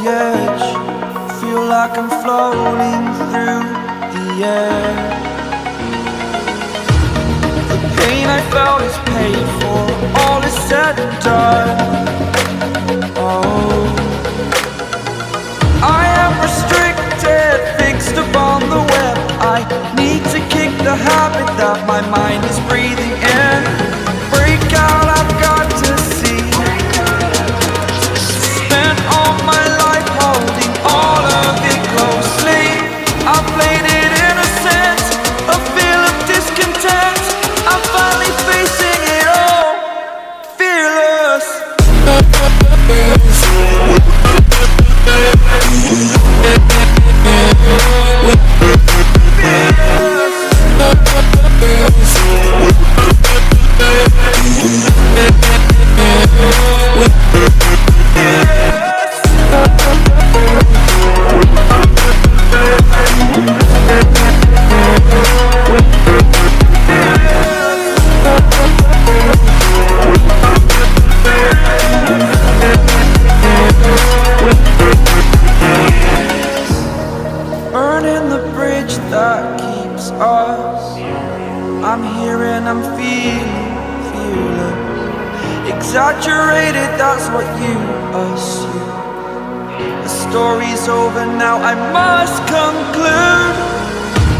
edge, feel like I'm floating through the air. The pain I felt is paid for, all is said and done. Oh, I am restricted, fixed upon the web. I need to kick the habit that my mind is breathing in. Break out, I've got to see. Spent all my life holding all of it closely. I played it innocent, a feel of discontent. I'm finally facing it all, fearless. Burning the bridge that keeps us. I'm here and I'm feeling exaggerated, that's what you assume. The story's over now, I must conclude.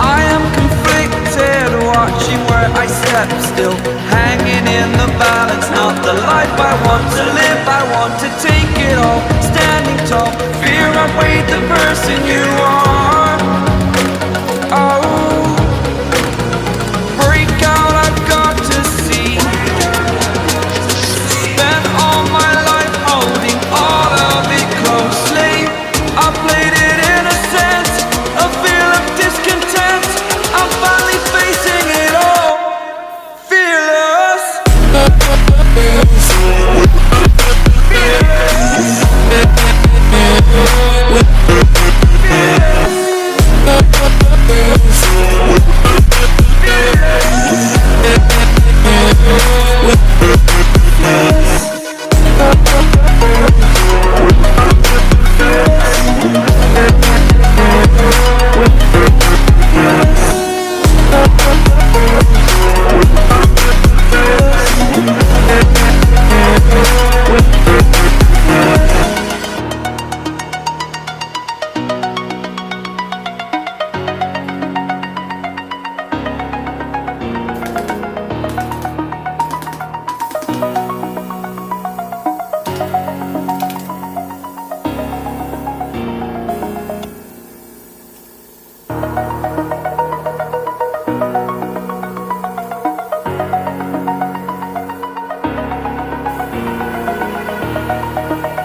I am conflicted, watching where I step still, hanging in the balance. Not the life I want to live, I want to take it all. Standing tall, fear I've weighed the person you are. Oh, break out, I've got to see. Spent all my life holding all of it closely. I played it innocent, a feel of discontent. I'm finally facing it all, fearless.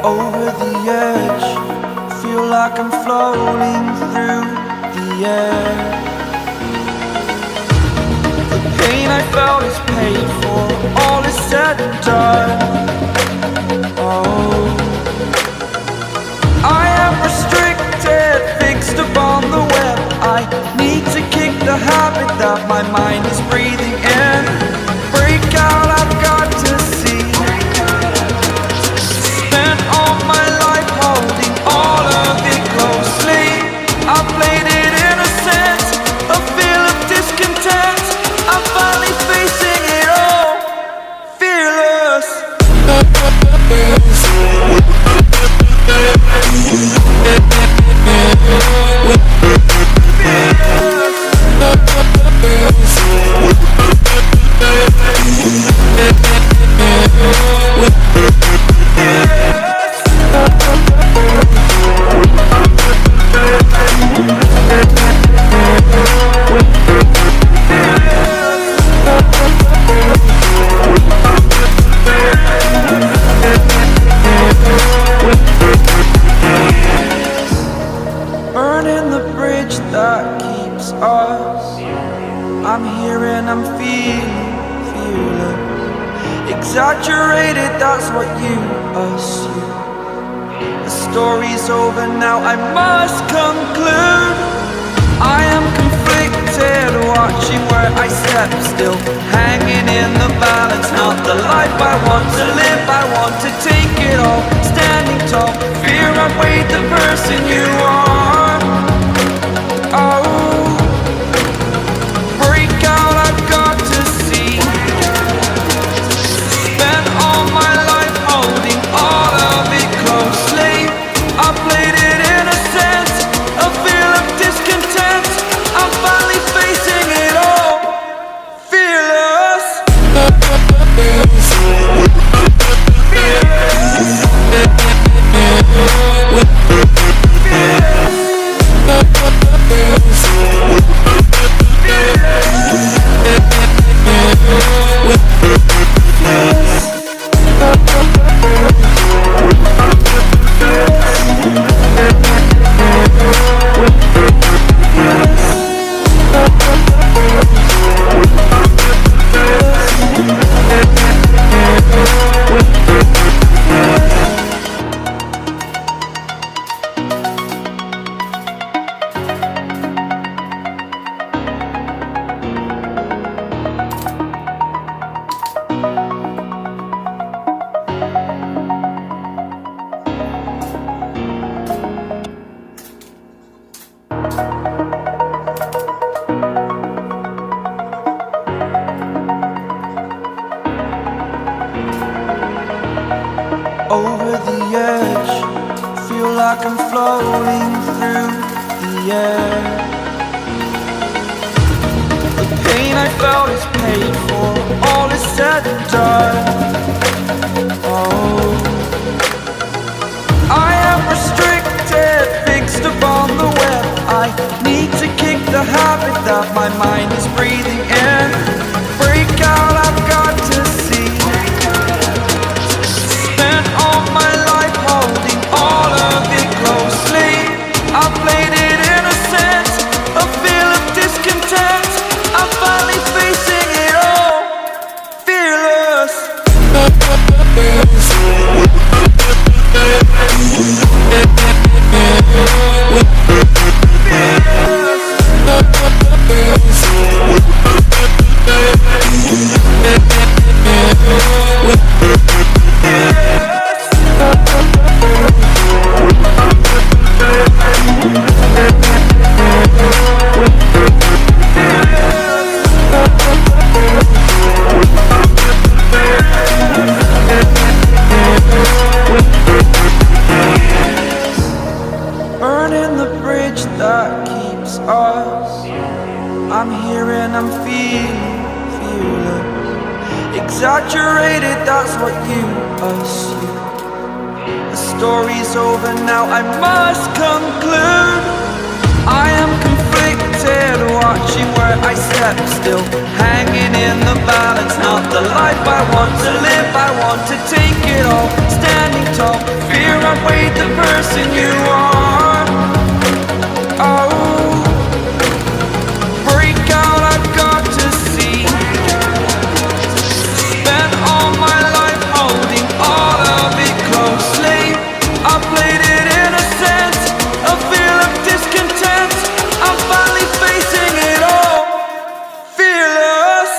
Over the edge, feel like I'm floating through the air. The pain I felt is paid for, all is said and done. Oh, I am restricted, fixed upon the web. I need to kick the habit that my mind is breathing in. Break out, I've got to see. Spent all my life holding all of it closely. I played it innocent, a feel of discontent. I'm finally facing it all, fearless. Burning the bridge that keeps us. I'm here and I'm feeling exaggerated, that's what you assume. The story's over now, I must conclude. I am conflicted, watching where I step still, hanging in the balance. Not the life I want to live, I want to take it all. Standing tall, fear I've weighed the like I'm floating through the air. The pain I felt is paid for, all is said and done. Oh, I am restricted, fixed upon the web. I need to kick the habit that my mind is breathing in. Break out, I've got to see. Spent all my life holding all of it closely. I played it innocent, a feel of discontent. I'm finally facing it all, fearless. Burning the bridge that keeps us. I'm here and I'm feeling fearless. Exaggerated, that's what you assume. The story's over now, I must conclude. I am conflicted, watching where I step still, hanging in the balance. Not the life I want to live, I want to take it all. Standing tall, fear outweighed the person you are. Oh, break out, I've got to see. Spent all my life holding all of it closely. I played it innocent, a feel of discontent. I'm finally facing it all, fearless.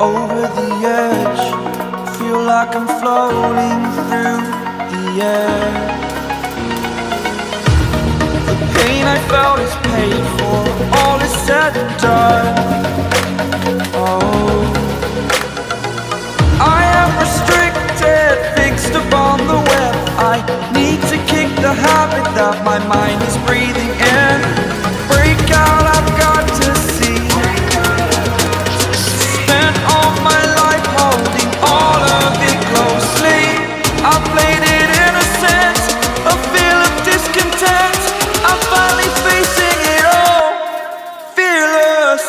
Over the edge, feel like I'm floating through the air. The pain I felt is paid for, all is said and done. Oh, I am restricted, fixed upon the web. I need to kick the habit that my mind is breathing in. Break out, I've got to see. Spent all my life holding all of it closely. I played it innocent, a feel of discontent. I'm finally facing it all, fearless.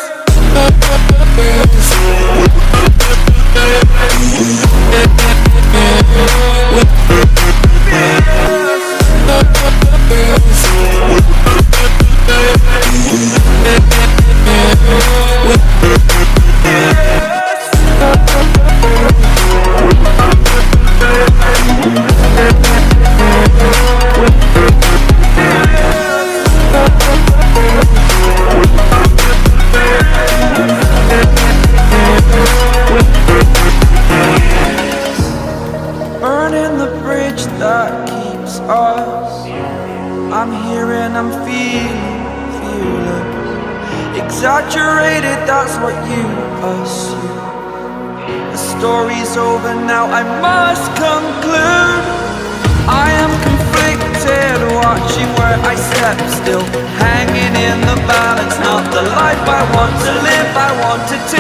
Burning the bridge that keeps us. I'm here and I'm feeling fearless. Exaggerated, that's what you assume. The story's over now, I must conclude. I am conflicted, watching where I step still, hanging in the balance. Not the life I want to live, I want to take.